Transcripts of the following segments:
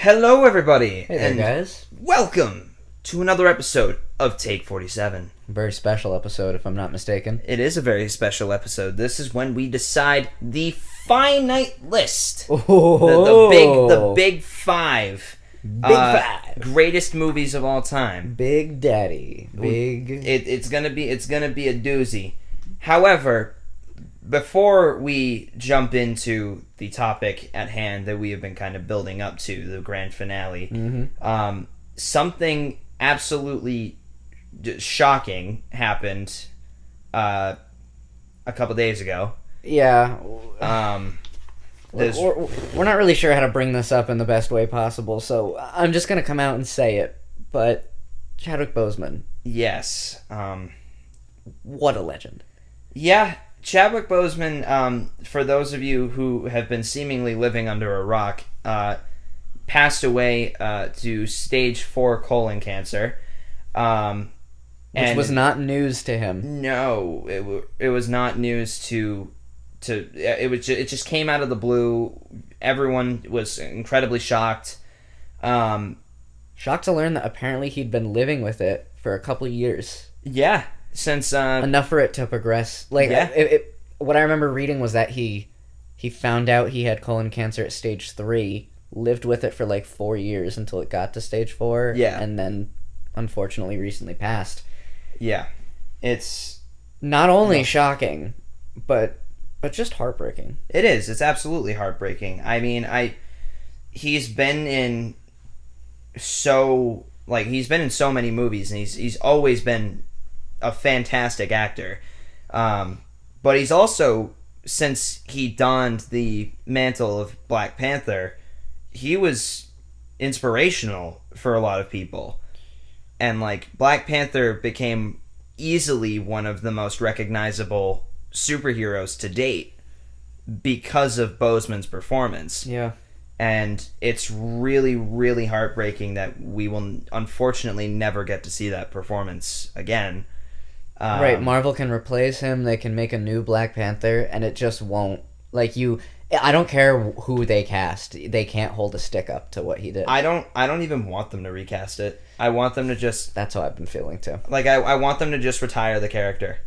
Hello, everybody, Hey there, and guys. welcome to another episode of Take 47. Very special episode, if I'm not mistaken. It is a very special episode. This is when we decide the finite list, the big five, greatest movies of all time. Big Daddy, big. It's gonna be a doozy. However, before we jump into the topic at hand that we have been kind of building up to, the grand finale, something absolutely shocking happened a couple days ago. Yeah. There's- We're not really sure how to bring this up in the best way possible, so I'm just gonna come out and say it. But Chadwick Boseman, Yes. what a legend. Yeah, Chadwick Boseman, for those of you who have been seemingly living under a rock, passed away to stage 4 colon cancer. Which was not news to him. No, it was not news to it just came out of the blue. Everyone was incredibly shocked. Shocked to learn that apparently he'd been living with it for a couple of years. Yeah, since Enough for it to progress. Like, Yeah. What I remember reading was that he found out he had colon cancer at stage 3, lived with it for like 4 years until it got to stage 4, Yeah. and then unfortunately recently passed. yeah, it's Not only shocking, but just heartbreaking. it is. It's absolutely heartbreaking. I mean, he's been in so many movies, and he's always been a fantastic actor. But he's also, since he donned the mantle of Black Panther, he was inspirational for a lot of people. And like Black Panther became easily one of the most recognizable superheroes to date because of Boseman's performance. Yeah. And it's really, really heartbreaking that we will unfortunately never get to see that performance again. Right, Marvel can replace him, they can make a new Black Panther, and it just won't. I don't care who they cast, they can't hold a stick up to what he did. I don't even want them to recast it. I want them to just... That's how I've been feeling, too. I want them to just retire the character.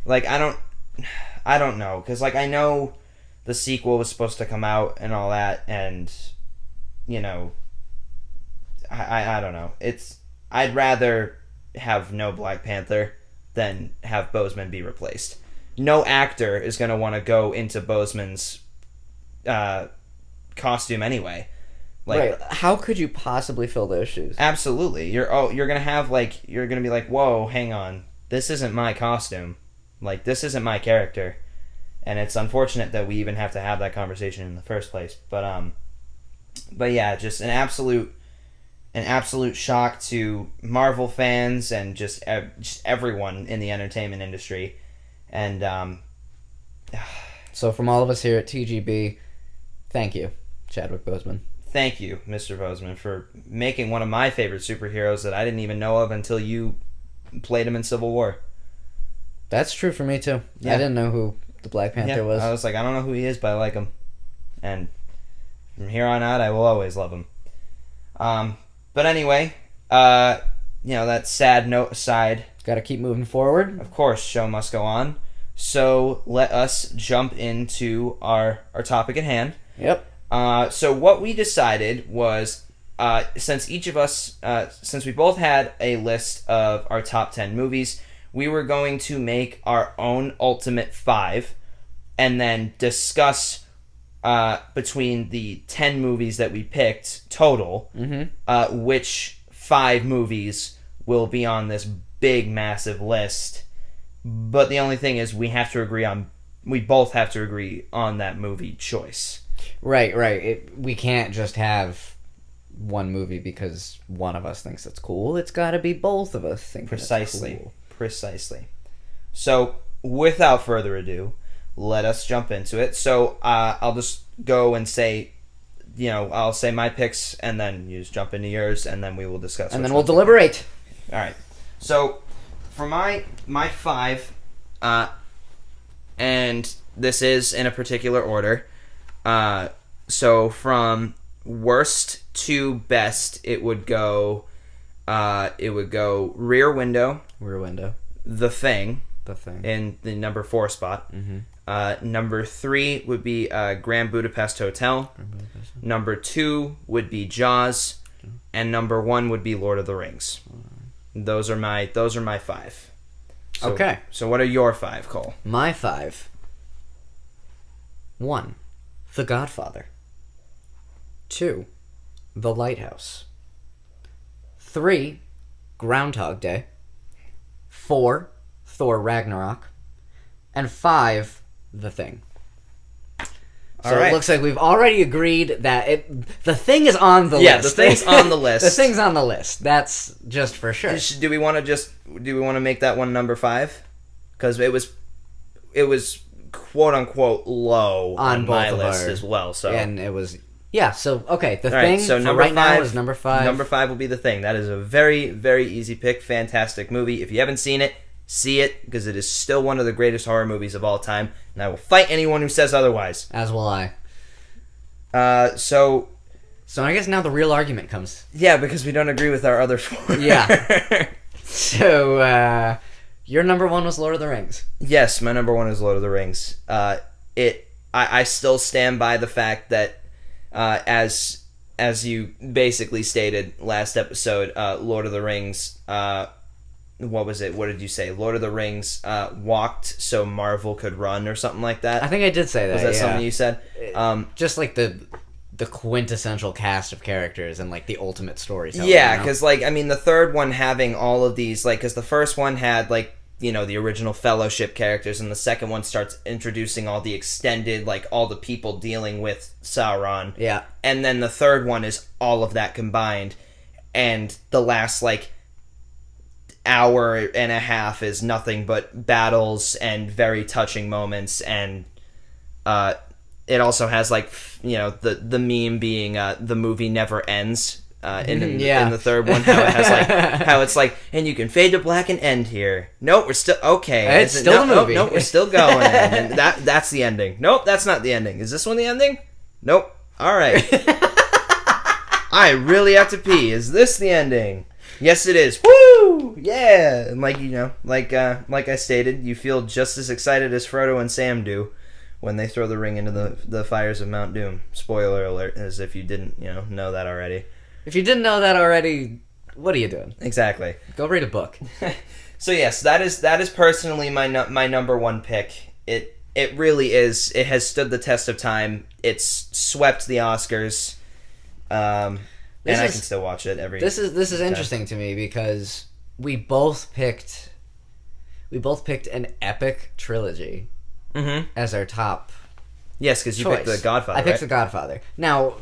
I don't know, because, I know the sequel was supposed to come out and all that, and, I don't know. I'd rather have no Black Panther than have Boseman be replaced. No actor is going to want to go into Boseman's costume anyway. Right. How could you possibly fill those shoes? Absolutely. You're going to have you're going to be like, "Whoa, hang on. This isn't my costume. This isn't my character." And it's unfortunate that we even have to have that conversation in the first place. But yeah, just an absolute shock to Marvel fans and just everyone in the entertainment industry. And so from all of us here at TGB, thank you, Chadwick Boseman. Thank you, Mr. Boseman, for making one of my favorite superheroes that I didn't even know of until you played him in Civil War. That's true for me too. Yeah. I didn't know who the Black Panther was. I was like, I don't know who he is, but I like him. And from here on out, I will always love him. But anyway, that sad note aside, Gotta keep moving forward. of course, show must go on. So let us jump into our topic at hand. Yep. So what we decided was, since each of us, since we both had a list of our top 10 movies, we were going to make our own ultimate 5 and then discuss between the 10 movies that we picked total, which 5 movies will be on this big, massive list. But the only thing is we both have to agree on that movie choice. Right. We can't just have one movie because one of us thinks it's cool. It's gotta be both of us thinking Precisely. it's cool. Precisely. So, without further ado, let us jump into it. So, I'll just go and say, I'll say my picks, and then you just jump into yours, and then we will discuss. And then we'll deliberate. All right. So, for my 5, and this is in a particular order. So from worst to best, it would go Rear Window, Rear Window, The Thing, in the number 4 spot. Number 3 would be Grand Budapest Hotel. Number 2 would be Jaws, and number 1 would be Lord of the Rings. Those are my 5. So, okay. So what are your 5, Cole? My 5. 1. The Godfather. 2. The Lighthouse. 3. Groundhog Day. 4. Thor Ragnarok. And 5. The Thing. So it looks like we've already agreed that the Thing is on the list. Yeah, the Thing's on the list. The Thing's on the list. That's just for sure. Do we want to make that one number 5? Because it was quote unquote low on my list as well. So and it was So okay, the Thing. Right, so number right 5 now is number 5. Number 5 will be The Thing. That is a very, very easy pick. Fantastic movie. If you haven't seen it, see it, because it is still one of the greatest horror movies of all time, and I will fight anyone who says otherwise. As will I. So I guess now the real argument comes. Yeah, because we don't agree with our other 4. Yeah. So, your number 1 was Lord of the Rings. Yes, my number 1 is Lord of the Rings. I still stand by the fact that, as you basically stated last episode, Lord of the Rings, what was it? What did you say? Lord of the Rings walked so Marvel could run, or something like that. I think I did say that. Was that something you said? Just like the quintessential cast of characters and like the ultimate storytelling. Yeah, because the third one having all of these, because the first one had the original Fellowship characters, and the second one starts introducing all the extended, all the people dealing with Sauron. Yeah. And then the third one is all of that combined, and the last hour and a half is nothing but battles and very touching moments, and it also has the meme being the movie never ends in the third one, how it has how it's and you can fade to black and end here. Nope, we're still okay. It's still a movie. Nope, we're still going. And that's the ending. Nope, that's not the ending. Is this one the ending? Nope. All right. I really have to pee. Is this the ending? Yes, it is. Woo! Yeah! And like I stated, you feel just as excited as Frodo and Sam do when they throw the ring into the fires of Mount Doom. Spoiler alert, as if you didn't, know that already. If you didn't know that already, what are you doing? Exactly. Go read a book. So yes, that is personally my number 1 pick. It really is. It has stood the test of time. It's swept the Oscars. And I can still watch it every. This is interesting to me because we both picked an epic trilogy as our top. Yes, because you picked The Godfather. I picked The Godfather. Now,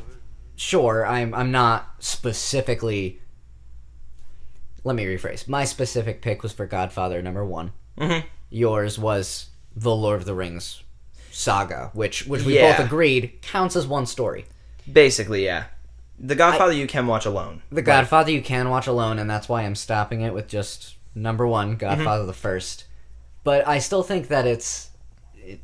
sure, I'm not specifically. Let me rephrase. My specific pick was for Godfather number 1. Mm-hmm. Yours was the Lord of the Rings saga, which we both agreed counts as one story. Basically, yeah. The Godfather you can watch alone. The Godfather you can watch alone, and that's why I'm stopping it with just number 1, Godfather the First. But I still think that it's,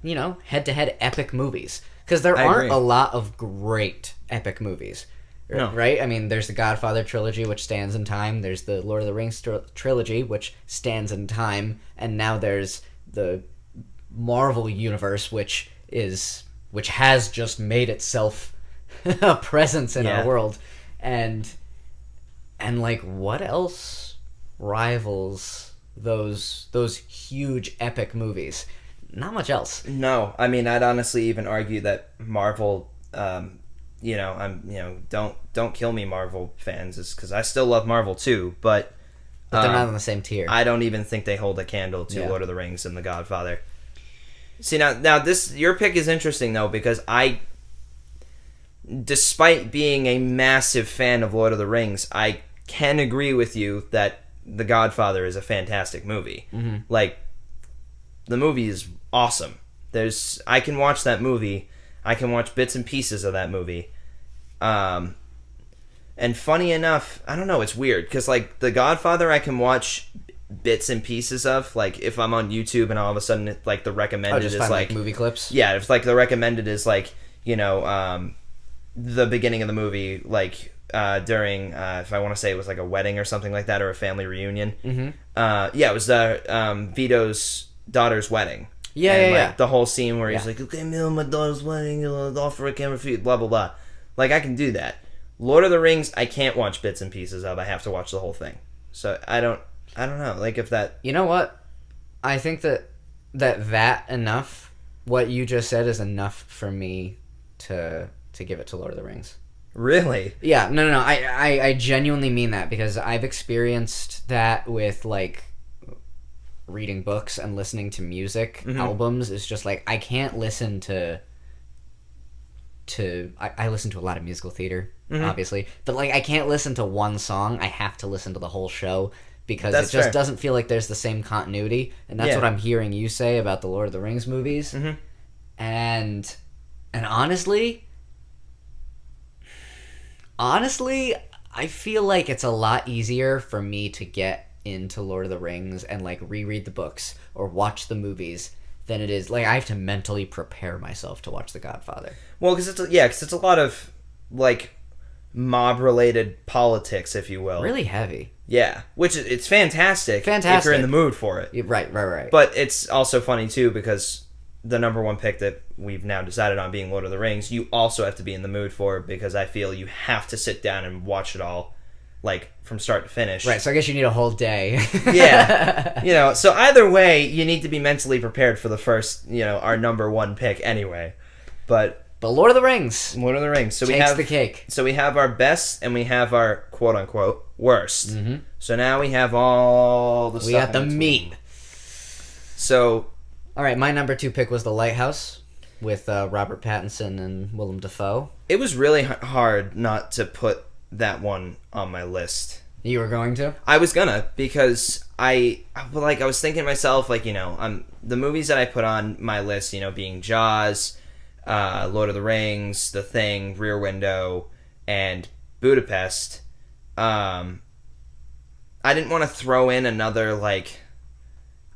head-to-head epic movies. Because there aren't a lot of great epic movies. No. Right? I mean, there's the Godfather trilogy, which stands in time. There's the Lord of the Rings trilogy, which stands in time. And now there's the Marvel universe, which has just made itself a presence in our world, and what else rivals those huge epic movies? Not much else. No, I mean, I'd honestly even argue that Marvel, don't kill me, Marvel fans, is because I still love Marvel too, but they're not on the same tier. I don't even think they hold a candle to Lord of the Rings and The Godfather. See, now your pick is interesting though, because despite being a massive fan of Lord of the Rings, I can agree with you that The Godfather is a fantastic movie. Mm-hmm. The movie is awesome. I can watch that movie. I can watch bits and pieces of that movie. And funny enough, I don't know, it's weird, because The Godfather I can watch bits and pieces of, if I'm on YouTube and all of a sudden the recommended is movie clips. Yeah, if the recommended is the beginning of the movie, like during if I want to say it was like a wedding or something like that, or a family reunion. Mm-hmm. Yeah, it was Vito's daughter's wedding. Yeah, and, yeah, like, yeah. The whole scene where he's Yeah. like, "Okay, me my daughter's wedding, offer a camera for you," blah blah blah. Like, I can do that. Lord of the Rings, I can't watch bits and pieces of. I have to watch the whole thing. So I don't know. Like, if that. You know what? I think that enough. What you just said is enough for me to give it to Lord of the Rings. Really? Yeah, no. I genuinely mean that, because I've experienced that with, like, reading books and listening to music albums. It's just like I can't listen to I listen to a lot of musical theater, obviously, but like I can't listen to one song. I have to listen to the whole show, because That's it just fair. doesn't feel like there's the same continuity, and that's Yeah. what I'm hearing you say about the Lord of the Rings movies. And honestly, I feel like it's a lot easier for me to get into Lord of the Rings and like reread the books or watch the movies than it is like I have to mentally prepare myself to watch The Godfather. Well, because it's a lot of like mob-related politics, if you will. Really heavy. Yeah, which it's fantastic. If Fantastic. you're in the mood for it. Yeah, right. But it's also funny too, because the number one pick that we've now decided on being Lord of the Rings, you also have to be in the mood for it, because I feel you have to sit down and watch it all, like, from start to finish. Right, so I guess you need a whole day. Yeah. So either way, you need to be mentally prepared for the first, our number one pick anyway. But Lord of the Rings Lord of the Rings. So we takes have the cake. So we have our best and we have our quote unquote worst. Mm-hmm. So now we have all the stuff. We got the in between. meat. So All right, my number 2 pick was The Lighthouse with Robert Pattinson and Willem Dafoe. it was really hard not to put that one on my list. You were going to? I was gonna, because I was thinking to myself, like, the movies that I put on my list, being Jaws, Lord of the Rings, The Thing, Rear Window, and Budapest. I didn't want to throw in another, like,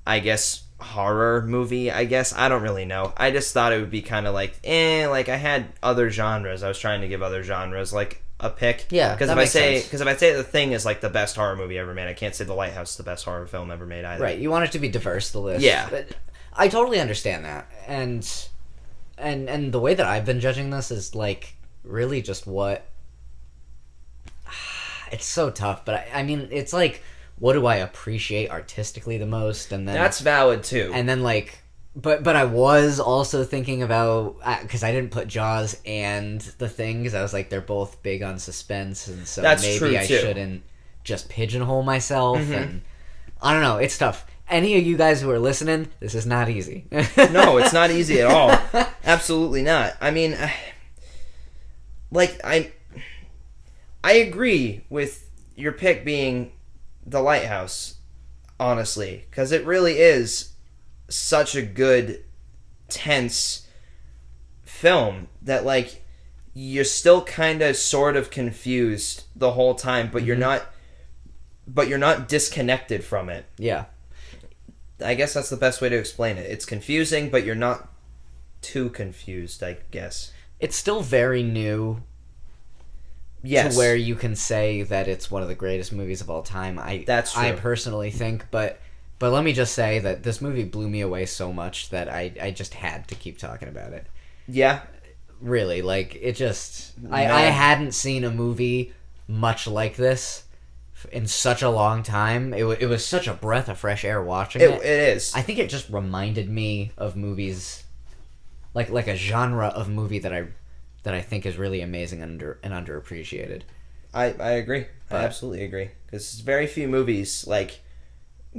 I guess, horror movie, I guess. I don't really know. I just thought it would be kind of like, like, I had other genres. I was trying to give other genres, like, a pick. Yeah, because that makes sense. if I say The Thing is like the best horror movie ever made, I can't say The Lighthouse is the best horror film ever made either. Right, you want it to be diverse, the list. Yeah. But I totally understand that. And the way that I've been judging this is, like, really just what... It's so tough, but I mean, it's like, what do I appreciate artistically the most? And then That's valid too. And then, like... But I was also thinking about, because I didn't put Jaws and The Thing, because I was like, they're both big on suspense, and so That's maybe true, I too. shouldn't just pigeonhole myself. And I don't know, it's tough. Any of you guys who are listening, this is not easy. No, it's not easy at all. Absolutely not. I mean, I agree with your pick being The Lighthouse, honestly, because it really is such a good, tense film that, like, you're still kind of sort of confused the whole time, but you're not disconnected from it. Yeah. I guess that's the best way to explain it. It's confusing, but you're not too confused, I guess. It's still very new. Yes. To where you can say that it's one of the greatest movies of all time. That's true. I personally think, but let me just say that this movie blew me away so much that I just had to keep talking about it. Yeah. Really, like, it just... I hadn't seen a movie much like this in such a long time. It was such a breath of fresh air watching it. It is. I think it just reminded me of movies... Like a genre of movie that I think is really amazing and underappreciated. I agree. I absolutely agree. Because very few movies, like,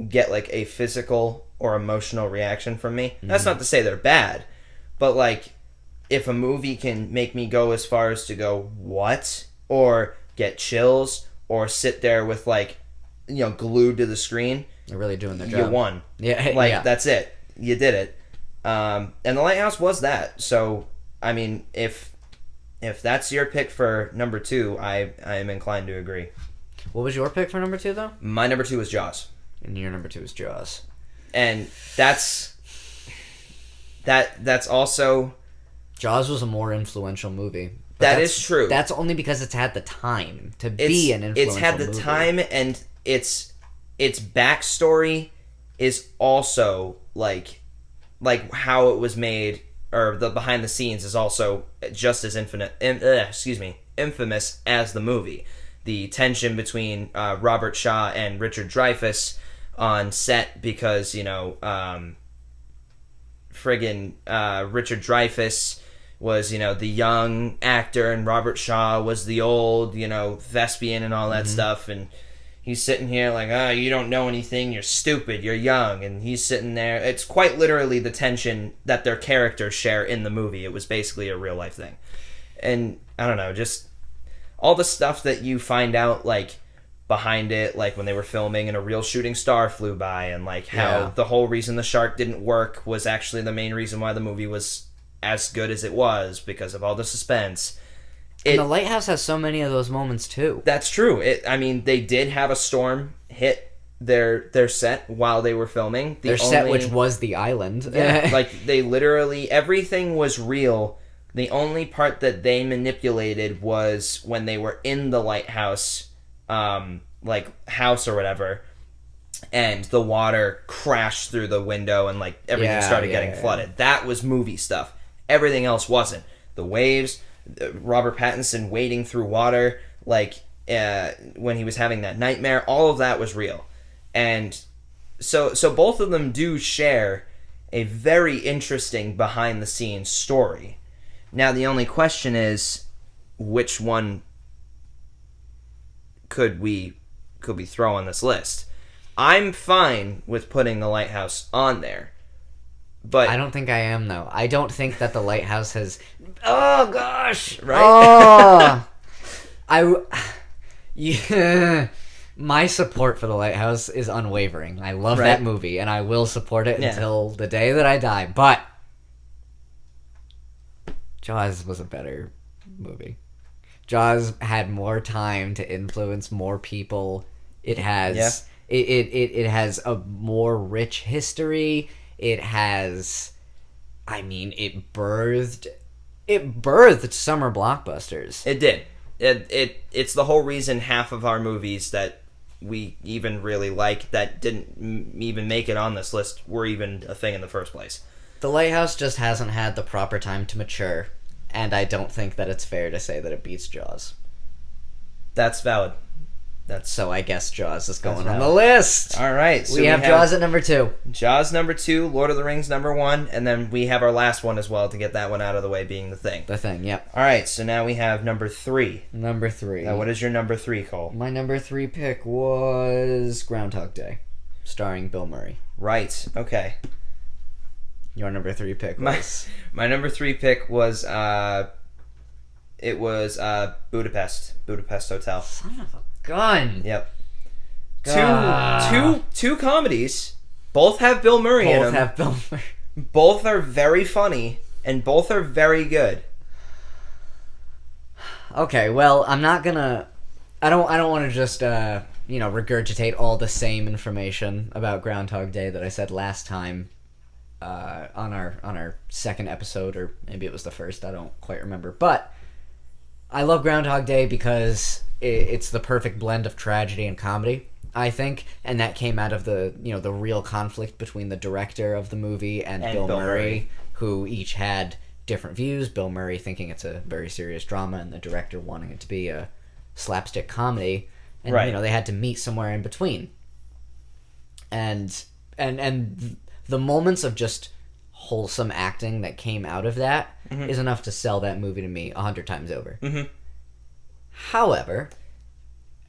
get, like, a physical or emotional reaction from me. Mm-hmm. That's not to say they're bad, but, like, if a movie can make me go as far as to go, what? Or get chills, or sit there with, like, glued to the screen. They're really doing their job. You won. Yeah. Like, yeah. That's it. You did it. And The Lighthouse was that. So, I mean, if that's your pick for number 2, I am inclined to agree. What was your pick for number 2, though? My number 2 was Jaws. And your number 2 is Jaws. And that's also... Jaws was a more influential movie. That is true. That's only because it's had the time to be an influential It's had the movie. time, and its backstory is also like how it was made, or the behind the scenes is also just as infamous as the movie. The tension between Robert Shaw and Richard Dreyfuss on set, because Richard Dreyfuss was the young actor, and Robert Shaw was the old thespian and all that stuff, and he's sitting here like, you don't know anything, you're stupid, you're young, and he's sitting there. It's quite literally the tension that their characters share in the movie. It was basically a real life thing. And I don't know, just all the stuff that you find out like behind it, like when they were filming and a real shooting star flew by, and like how the whole reason the shark didn't work was actually the main reason why the movie was as good as it was, because of all the suspense. And The Lighthouse has so many of those moments too. That's true. They did have a storm hit their set while they were filming. Their set, which was the island. Yeah, like they literally, everything was real. The only part that they manipulated was when they were in the lighthouse, house or whatever, and the water crashed through the window and like everything started getting flooded. That was movie stuff. Everything else wasn't. The waves, Robert Pattinson wading through water, when he was having that nightmare, all of that was real. And so both of them do share a very interesting behind the scenes story. Now the only question is, which one could we throw on this list? I'm fine with putting The Lighthouse on there, but I don't think I am, though. I don't think that The Lighthouse has... Oh, gosh! Right? My support for The Lighthouse is unwavering. I love that movie, and I will support it until the day that I die. But Jaws was a better movie. Jaws had more time to influence more people. It has... It has a more rich history. It has, it birthed summer blockbusters. It did. It's the whole reason half of our movies that we even really like that didn't even make it on this list were even a thing in the first place. The Lighthouse just hasn't had the proper time to mature, and I don't think that it's fair to say that it beats Jaws. That's valid. So I guess Jaws is going on the list. All right. So we have Jaws at number 2. Jaws number 2, Lord of the Rings number 1, and then we have our last one as well to get that one out of the way, being The Thing. The Thing, yep. All right, so now we have number 3. Number 3. Now, what is your number 3, Cole? My number 3 pick was Groundhog Day, starring Bill Murray. Right, okay. Your number 3 pick was? My number 3 pick was, Budapest Hotel. Son of a gun. Yep. Two comedies. Both have Bill Murray in them. Both have Bill Murray. Both are very funny, and both are very good. Okay, well, I'm not gonna... I don't want to just, regurgitate all the same information about Groundhog Day that I said last time on our second episode, or maybe it was the first, I don't quite remember. But I love Groundhog Day because it's the perfect blend of tragedy and comedy, I think, and that came out of the real conflict between the director of the movie and Bill Murray, who each had different views. Bill Murray thinking it's a very serious drama, and the director wanting it to be a slapstick comedy, and they had to meet somewhere in between. And the moments of just wholesome acting that came out of that is enough to sell that movie to me 100 times over. Mm-hmm. However,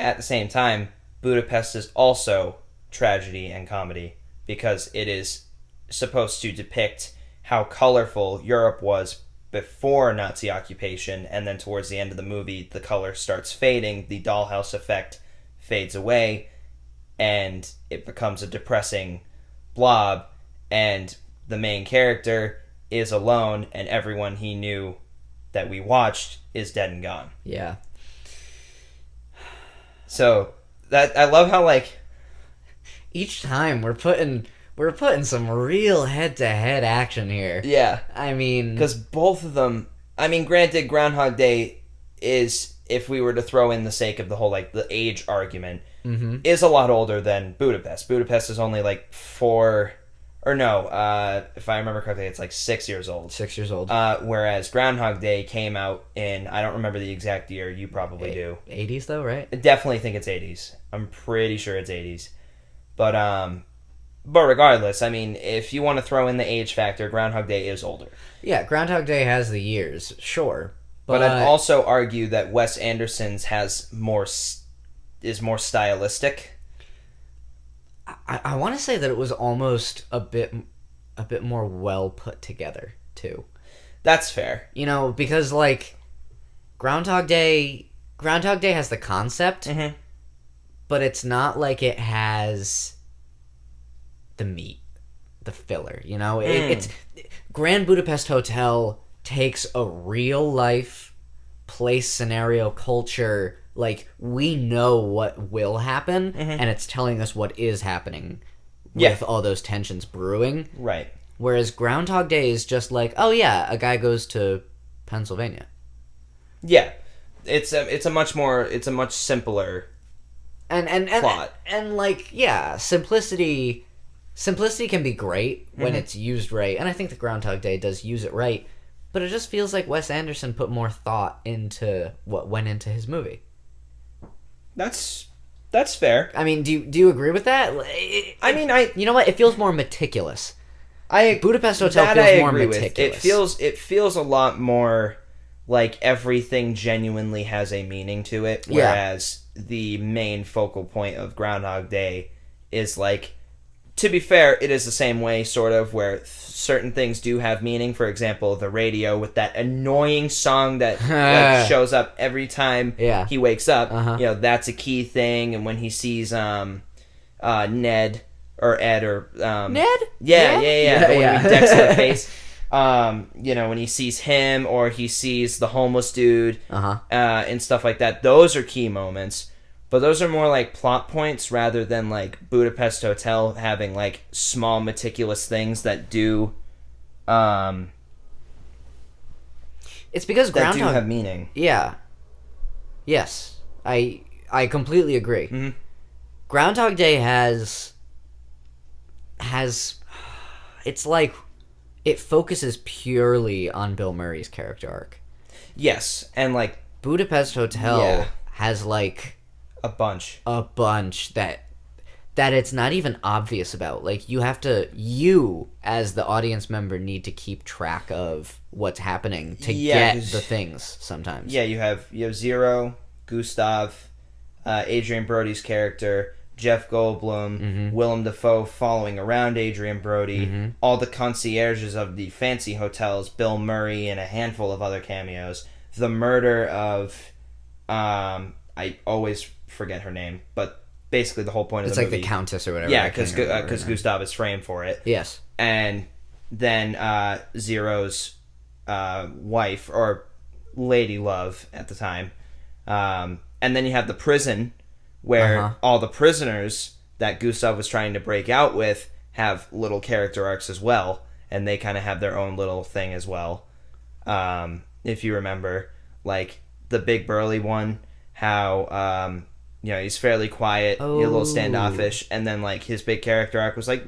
at the same time, Budapest is also tragedy and comedy because it is supposed to depict how colorful Europe was before Nazi occupation, and then towards the end of the movie, the color starts fading, the dollhouse effect fades away, and it becomes a depressing blob, and the main character is alone, and everyone he knew that we watched is dead and gone. Yeah. So that I love how each time we're putting some real head-to-head action here. Yeah. I mean, because both of them I mean, granted, Groundhog Day is, if we were to throw in the sake of the whole, like, the age argument, is a lot older than Budapest. Budapest is only, like, 4... Or no, if I remember correctly, it's like 6 years old. 6 years old. Whereas Groundhog Day came out in, I don't remember the exact year, you probably do. 80s though, right? I definitely think it's 80s. I'm pretty sure it's 80s. But regardless, I mean, if you want to throw in the age factor, Groundhog Day is older. Yeah, Groundhog Day has the years, sure. But I'd also argue that Wes Anderson's is more stylistic. I want to say that it was almost a bit more well put together too. That's fair. You know, because like Groundhog Day has the concept, but it's not like it has the meat, the filler. You know, it's Grand Budapest Hotel takes a real life place, scenario, culture. Like, we know what will happen, and it's telling us what is happening with all those tensions brewing. Right. Whereas Groundhog Day is just like, oh yeah, a guy goes to Pennsylvania. Yeah. It's a much simpler plot. And like, yeah, simplicity can be great when it's used right, and I think the Groundhog Day does use it right, but it just feels like Wes Anderson put more thought into what went into his movie. That's fair. I mean, do you agree with that? You know what? It feels more meticulous. Budapest Hotel feels more meticulous. It feels a lot more like everything genuinely has a meaning to it, whereas the main focal point of Groundhog Day is like, to be fair, it is the same way, sort of, where certain things do have meaning. For example, the radio with that annoying song that like, shows up every time he wakes up. You know, that's a key thing. And when he sees Ned or Ed or Ned, when he decks in the face. You know, when he sees him or he sees the homeless dude and stuff like that, those are key moments. But those are more like plot points rather than like Budapest Hotel having like small meticulous things that do it's because Groundhog do have meaning. Yeah. Yes. I completely agree. Groundhog Day has it's like it focuses purely on Bill Murray's character arc. Yes, and like Budapest Hotel has like a bunch that it's not even obvious about. Like, you as the audience member need to keep track of what's happening to get the things sometimes. Yeah, you have Zero, Gustav, Adrian Brody's character, Jeff Goldblum, Willem Dafoe following around Adrian Brody, all the concierges of the fancy hotels, Bill Murray, and a handful of other cameos. The murder of I always forget her name, but basically the whole point of the movie. It's like the Countess or whatever. Yeah, because Gustav is framed for it. Yes. And then Zero's wife, or lady love at the time. And then you have the prison, where all the prisoners that Gustav was trying to break out with have little character arcs as well, and they kind of have their own little thing as well. If you remember, like the big burly one, how he's fairly quiet, a little standoffish, and then like his big character arc was like,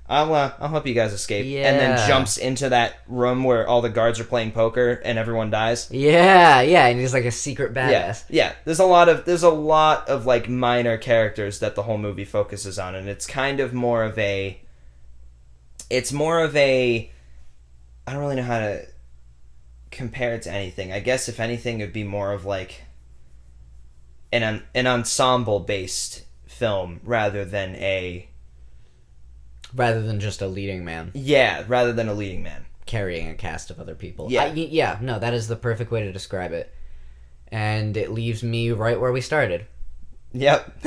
I'll help you guys escape, and then jumps into that room where all the guards are playing poker and everyone dies. And he's like a secret badass. Yeah. There's a lot of like minor characters that the whole movie focuses on, and it's kind of more of a. It's more of a. I don't really know how to compare it to anything. I guess if anything, it'd be more of like an ensemble based film rather than just a leading man. Yeah, rather than a leading man carrying a cast of other people. Yeah. No, that is the perfect way to describe it. And it leaves me right where we started. Yep.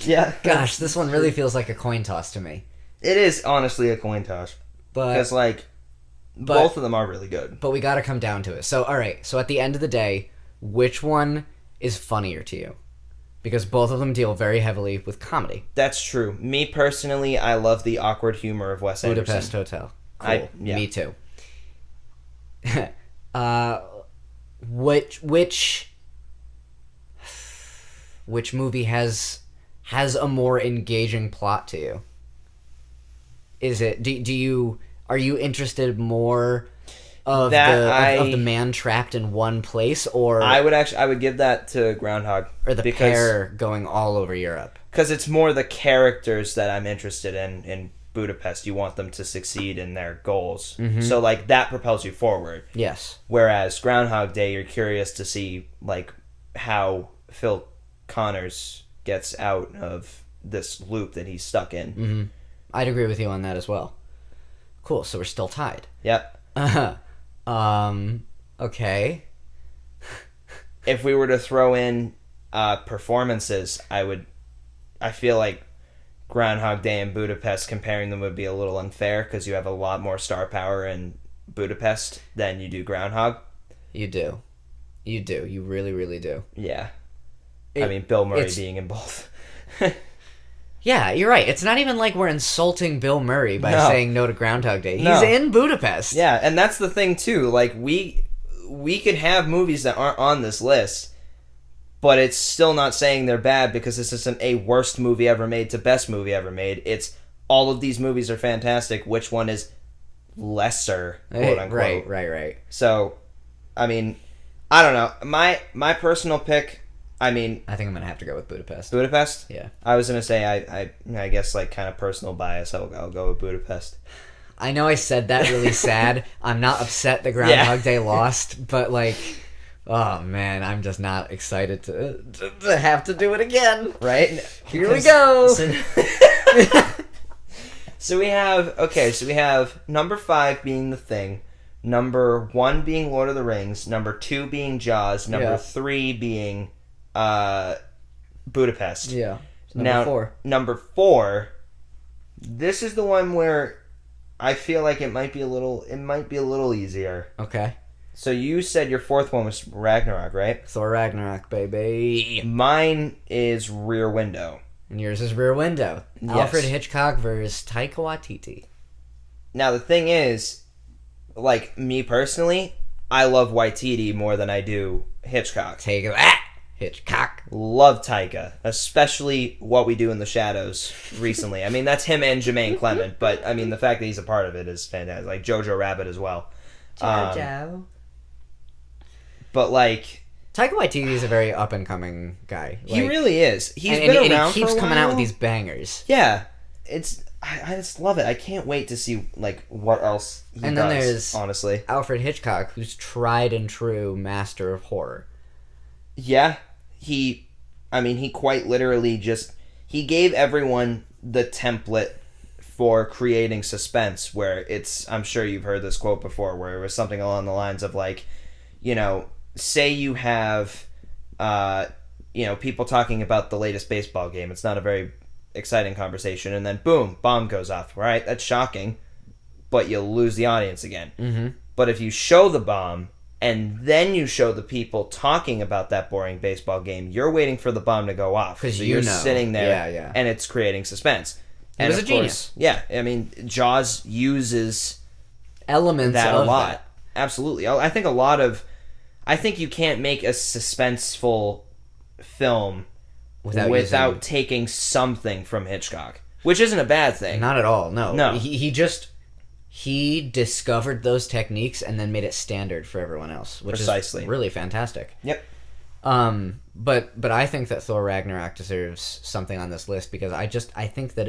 Yeah. Gosh, this one really feels like a coin toss to me. It is honestly a coin toss. Because both of them are really good. But we got to come down to it. So, all right. So at the end of the day, which one is funnier to you? Because both of them deal very heavily with comedy. That's true. Me personally, I love the awkward humor of Wes Anderson. Budapest Hotel. Cool. Me too. Which movie has a more engaging plot to you? Is it are you interested more of the man trapped in one place, or I would give that to Groundhog, or the pair going all over Europe? Because it's more the characters that I'm interested in Budapest. You want them to succeed in their goals, so like that propels you forward. Yes. Whereas Groundhog Day, you're curious to see like how Phil Connors gets out of this loop that he's stuck in. Mm-hmm. I'd agree with you on that as well. Cool. So we're still tied. Yep. Okay. If we were to throw in performances, I feel like Groundhog Day and Budapest, comparing them would be a little unfair because you have a lot more star power in Budapest than you do Groundhog. You do. You really, really do. Yeah. I mean, Bill Murray being in both. Yeah, you're right. It's not even like we're insulting Bill Murray by saying no to Groundhog Day. He's in Budapest. Yeah, and that's the thing, too. Like, we could have movies that aren't on this list, but it's still not saying they're bad because this isn't a worst movie ever made to best movie ever made. It's all of these movies are fantastic. Which one is lesser, quote unquote? Right. So, I mean, I don't know. My personal pick, I mean, I think I'm gonna have to go with Budapest. Budapest? Yeah. I was gonna say I guess like kind of personal bias. I'll go with Budapest. I know I said that really sad. I'm not upset that Groundhog Day lost, but like, oh man, I'm just not excited to have to do it again. Right? Here we go. So we have number 5 being The Thing, number 1 being Lord of the Rings, number 2 being Jaws, number 3 being Budapest. Yeah. So 4. Number 4. This is the one where I feel like it might be a little easier. Okay. So you said your 4th one was Ragnarok, right? Thor Ragnarok, baby. Mine is Rear Window. And yours is Rear Window. Yes. Alfred Hitchcock versus Taika Waititi. Now the thing is, like me personally, I love Waititi more than I do Hitchcock. Take that, Hitchcock. Love Taika, especially What We Do in the Shadows recently. I mean, that's him and Jermaine Clement, but I mean, the fact that he's a part of it is fantastic. Like Jojo Rabbit as well. Jojo. But like, Taika Waititi is a very up and coming guy. He really is. He's been around and he keeps for a coming while. out with these bangers. Yeah, I just love it. I can't wait to see like what else he does. And then there's honestly Alfred Hitchcock, who's tried and true master of horror. Yeah, he quite literally he gave everyone the template for creating suspense, where I'm sure you've heard this quote before, where it was something along the lines of like, you know, say you have, people talking about the latest baseball game. It's not a very exciting conversation, and then boom, bomb goes off. Right, that's shocking, but you'll lose the audience again. Mm-hmm. But if you show the bomb and then you show the people talking about that boring baseball game, you're waiting for the bomb to go off. Because so you're sitting there, and it's creating suspense. He was a genius. Yeah, I mean, Jaws uses elements that of a lot. That. Absolutely. I think you can't make a suspenseful film without taking something from Hitchcock, which isn't a bad thing. Not at all. No. He He discovered those techniques and then made it standard for everyone else, which is really fantastic. Yep. But I think that Thor Ragnarok deserves something on this list because I think that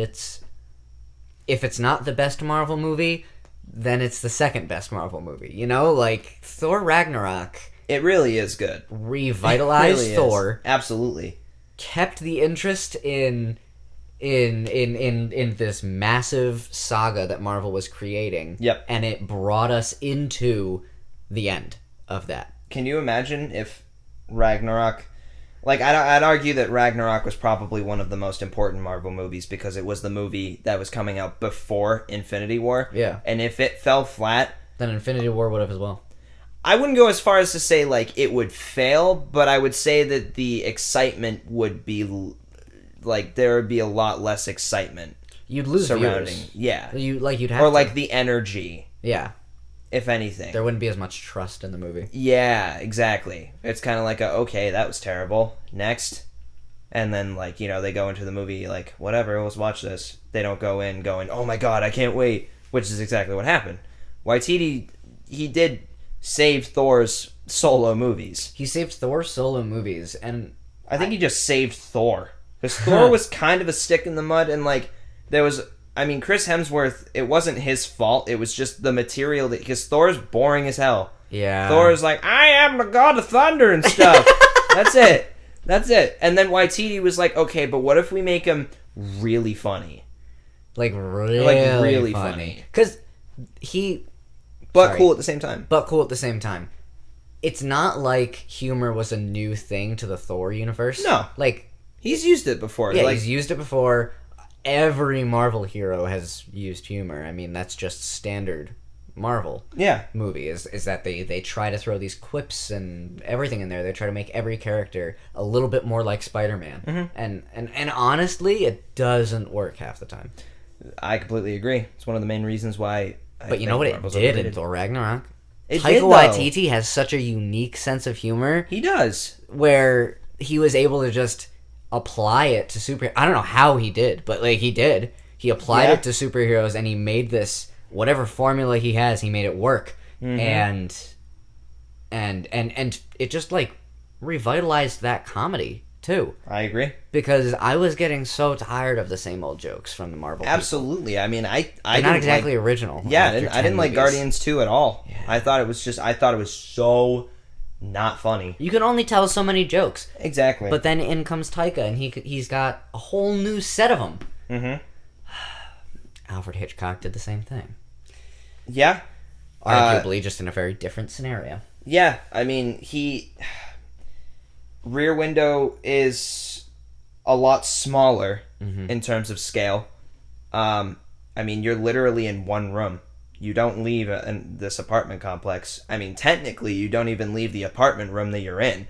if it's not the best Marvel movie, then it's the second best Marvel movie. You know, like Thor Ragnarok. It really is good. Revitalized really Thor. Absolutely. Kept the interest in this massive saga that Marvel was creating. Yep. And it brought us into the end of that. Can you imagine if Ragnarok... Like, I'd argue that Ragnarok was probably one of the most important Marvel movies because it was the movie that was coming out before Infinity War. Yeah. And if it fell flat... Then Infinity War would have as well. I wouldn't go as far as to say, like, it would fail, but I would say that the excitement would be... Like, there would be a lot less excitement. You'd lose surrounding viewers. Yeah. You'd have or, to. like, the energy. Yeah. if anything. There wouldn't be as much trust in the movie. Yeah, exactly. It's kind of like okay, that was terrible. Next. And then, like, you know, they go into the movie like, whatever, let's watch this. They don't go in going, oh my god, I can't wait, which is exactly what happened. Waititi, he did save Thor's solo movies. He saved Thor's solo movies, and I think he just saved Thor. Because Thor was kind of a stick in the mud, and, like, there was... I mean, Chris Hemsworth, it wasn't his fault. It was just the material that... Because Thor's boring as hell. Yeah. Thor's like, I am the god of thunder and stuff. That's it. That's it. And then Waititi was like, okay, but what if we make him really funny? Like, really funny. Because he... But cool at the same time. But cool at the same time. It's not like humor was a new thing to the Thor universe. No. Like... He's used it before. Yeah, he's used it before. Every Marvel hero has used humor. I mean, that's just standard Marvel movie is that they try to throw these quips and everything in there. They try to make every character a little bit more like Spider-Man. Mm-hmm. And honestly, it doesn't work half the time. I completely agree. It's one of the main reasons why But you know what Marvel's it did in Thor Ragnarok? Taika Waititi has such a unique sense of humor. He does. Where he was able to just apply it to superheroes. I don't know how he did, but like he did. He applied it to superheroes and he made this whatever formula he has, he made it work. Mm-hmm. And it just like revitalized that comedy too. I agree. Because I was getting so tired of the same old jokes from the Marvel Absolutely. people. I mean, I not exactly original. Yeah, I didn't like Guardians 2 at all. Yeah. I thought it was so not funny. You can only tell so many jokes. Exactly. But then in comes Taika, and he's got a whole new set of them. Mm-hmm. Alfred Hitchcock did the same thing. Yeah. Arguably, just in a very different scenario. Yeah, I mean, Rear Window is a lot smaller in terms of scale. I mean, you're literally in one room. You don't leave this apartment complex. I mean, technically, you don't even leave the apartment room that you're in.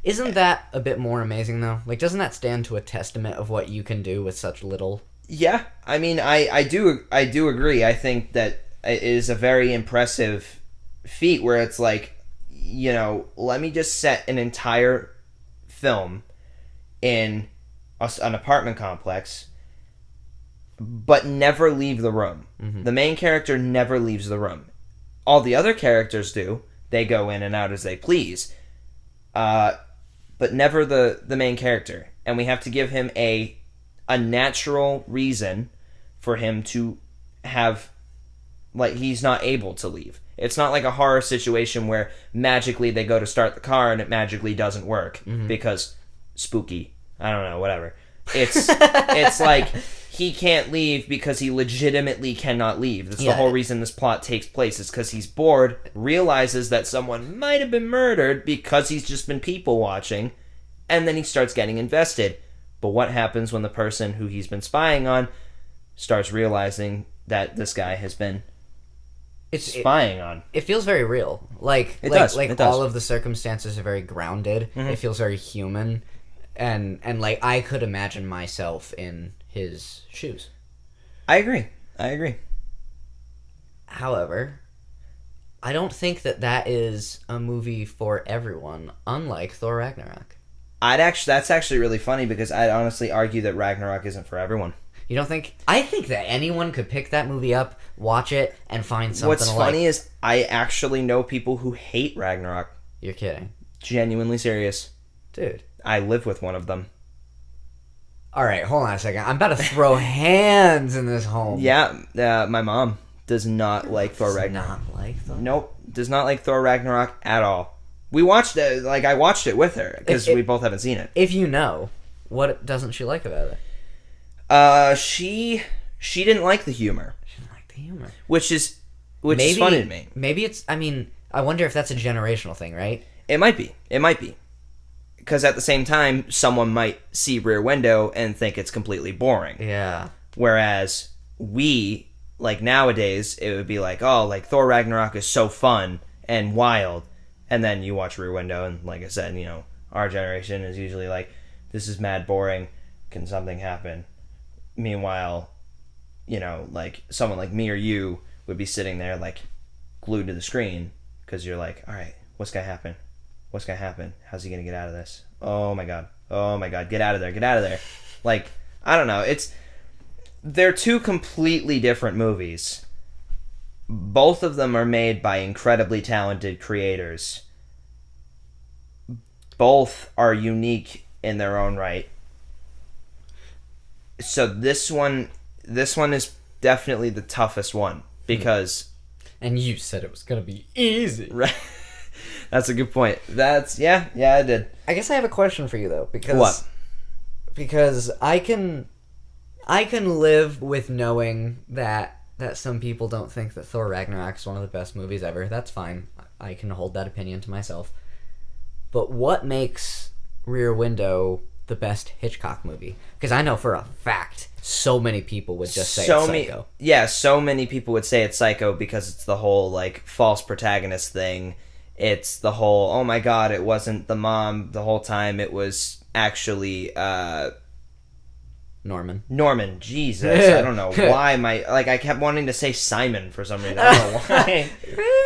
Isn't that a bit more amazing, though? Like, doesn't that stand to a testament of what you can do with such little? Yeah, I mean, I do agree. I think that it is a very impressive feat where it's like, you know, let me just set an entire film in an apartment complex, but never leave the room. Mm-hmm. The main character never leaves the room. All the other characters do. They go in and out as they please. But never the main character. And we have to give him a natural reason for him to have, like, he's not able to leave. It's not like a horror situation where magically they go to start the car and it magically doesn't work because spooky. I don't know, whatever. It's like he can't leave because he legitimately cannot leave. That's the whole reason this plot takes place, is because he's bored, realizes that someone might have been murdered because he's just been people watching, and then he starts getting invested. But what happens when the person who he's been spying on starts realizing that this guy has been spying on? It feels very real. It does. All of the circumstances are very grounded. Mm-hmm. It feels very human. And like, I could imagine myself in his shoes. I agree. However, I don't think that is a movie for everyone, unlike Thor Ragnarok. That's actually really funny, because I'd honestly argue that Ragnarok isn't for everyone. You don't think? I think that anyone could pick that movie up, watch it, and find something. What's funny is I actually know people who hate Ragnarok. You're kidding. Genuinely serious. Dude. I live with one of them. Alright, hold on a second. I'm about to throw hands in this home. Yeah, my mom does not like Thor Ragnarok. Not like Thor? Nope, does not like Thor Ragnarok at all. We watched it, I watched it with her, because we both haven't seen it. If you know, what doesn't she like about it? She didn't like the humor. She didn't like the humor. Which is funny to me. Maybe it's, I wonder if that's a generational thing, right? It might be. Because at the same time, someone might see Rear Window and think it's completely boring. Yeah. Whereas nowadays, it would be like, oh, like, Thor Ragnarok is so fun and wild. And then you watch Rear Window, and like I said, you know, our generation is usually like, this is mad boring. Can something happen? Meanwhile, you know, like, someone like me or you would be sitting there like, glued to the screen because you're like, all right, what's gonna happen? What's gonna happen? How's he gonna get out of this? Oh my god! Get out of there! Get out of there! Like, I don't know. They're two completely different movies. Both of them are made by incredibly talented creators. Both are unique in their own right. So this one is definitely the toughest one because. And you said it was gonna be easy. Right. That's a good point. Yeah, I did. I guess I have a question for you though, because what? Because I can live with knowing that some people don't think that Thor Ragnarok is one of the best movies ever. That's fine. I can hold that opinion to myself. But what makes Rear Window the best Hitchcock movie? Because I know for a fact so many people would just say it's Psycho. So many people would say it's Psycho because it's the whole like false protagonist thing. It's the whole, oh my god, it wasn't the mom the whole time, it was actually Norman, Jesus. I don't know why I kept wanting to say Simon for some reason. I don't know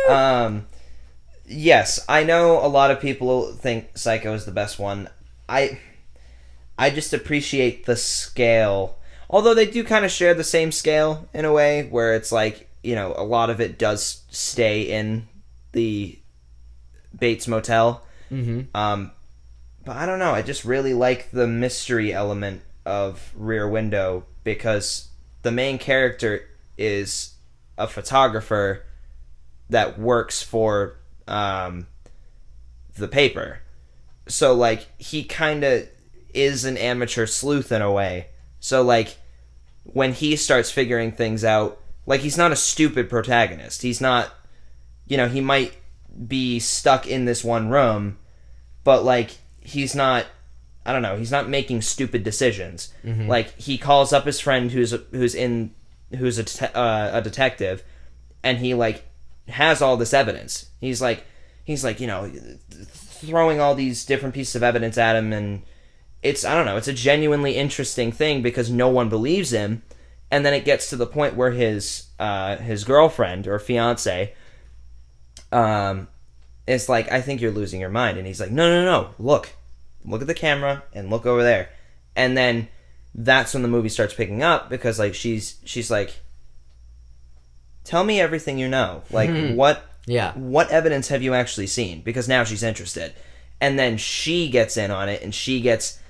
why. Yes, I know a lot of people think Psycho is the best one. I just appreciate the scale. Although they do kind of share the same scale in a way where it's like, you know, a lot of it does stay in the Bates Motel. Mm-hmm. But I don't know. I just really like the mystery element of Rear Window because the main character is a photographer that works for the paper. So, like, he kind of is an amateur sleuth in a way. So, like, when he starts figuring things out, like, he's not a stupid protagonist. He's not, you know, he might be stuck in this one room, but, like, he's not, I don't know, he's not making stupid decisions. Mm-hmm. Like, he calls up his friend who's a detective, and he, like, has all this evidence. He's like, you know, throwing all these different pieces of evidence at him, and it's, I don't know, it's a genuinely interesting thing because no one believes him, and then it gets to the point where his girlfriend or fiance is like, I think you're losing your mind, and he's like, no, look at the camera and look over there, and then that's when the movie starts picking up because like she's like, tell me everything you know, like what evidence have you actually seen, because now she's interested, and then she gets in on it and she gets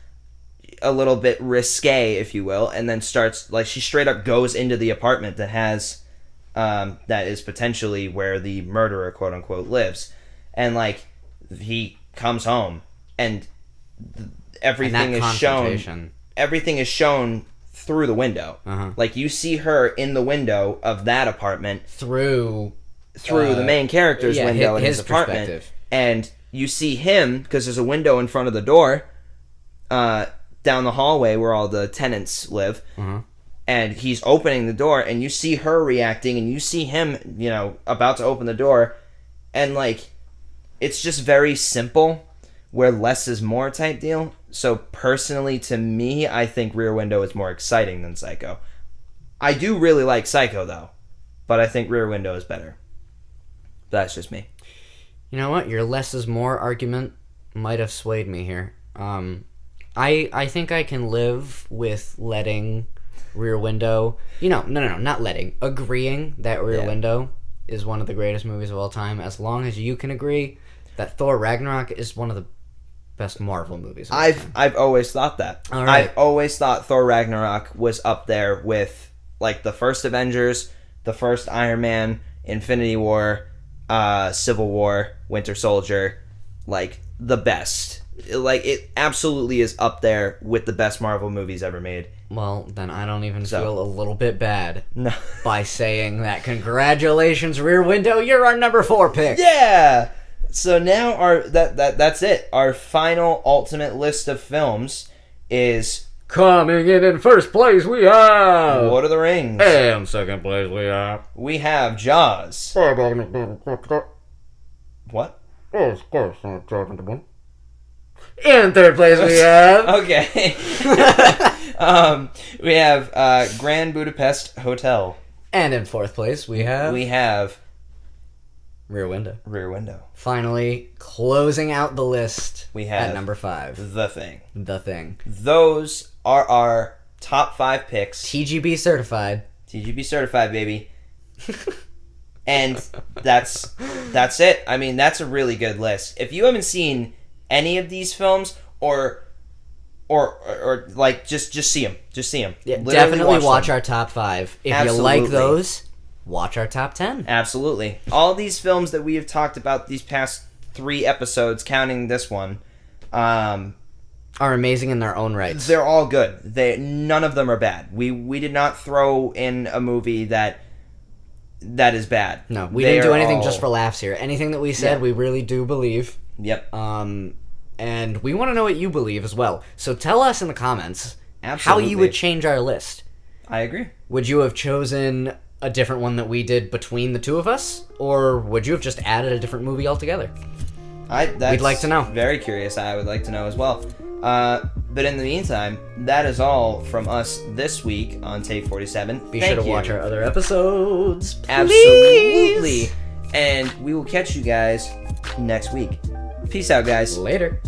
a little bit risque, if you will, and then starts, like, she straight up goes into the apartment that has that is potentially where the murderer, quote unquote, lives, and like he comes home and everything is shown through the window. Like, you see her in the window of that apartment through the main character's window in his apartment, and you see him because there's a window in front of the door down the hallway where all the tenants live, and he's opening the door, and you see her reacting, and you see him, you know, about to open the door, and like, it's just very simple, where less is more type deal. So personally, to me, I think Rear Window is more exciting than Psycho. I do really like Psycho though, but I think Rear Window is better. That's just me. You know what? Your less is more argument might have swayed me here. I think I can live with letting Rear Window... not letting. Agreeing that Rear Window is one of the greatest movies of all time, as long as you can agree that Thor Ragnarok is one of the best Marvel movies of all time. I've always thought that. All right. I've always thought Thor Ragnarok was up there with, like, the first Avengers, the first Iron Man, Infinity War, Civil War, Winter Soldier, like, the best. Like, it absolutely is up there with the best Marvel movies ever made. Well, then I don't even feel a little bit bad by saying that. Congratulations, Rear Window, you're our number 4 pick. Yeah! So now that's it. Our final ultimate list of films is... Coming in first place, we have... Lord of the Rings. And second place, we have... We have Jaws. What? In third place, we have... Okay. We have Grand Budapest Hotel. And in fourth place, we have... We have Rear Window. Rear Window. Finally, closing out the list. We have at number 5. The Thing. The Thing. Those are our top 5 picks. TGB certified. TGB certified, baby. And that's it. I mean, that's a really good list. If you haven't seen any of these films, or like just see them. Just see them. Yeah, definitely watch our top 5. If Absolutely. you like those, watch our top 10. Absolutely. All these films that we have talked about these past 3 episodes, counting this one, are amazing in their own rights. They're all good. None of them are bad. We did not throw in a movie that is bad. No, we didn't do anything just for laughs here. Anything that we said, we really do believe. Yep. And we want to know what you believe as well. So tell us in the comments how you would change our list. I agree. Would you have chosen a different one that we did between the two of us? Or would you have just added a different movie altogether? We'd like to know. Very curious. I would like to know as well. But in the meantime, that is all from us this week on Take 47. Be sure to watch our other episodes. Please. Absolutely. And we will catch you guys next week. Peace out, guys. Later.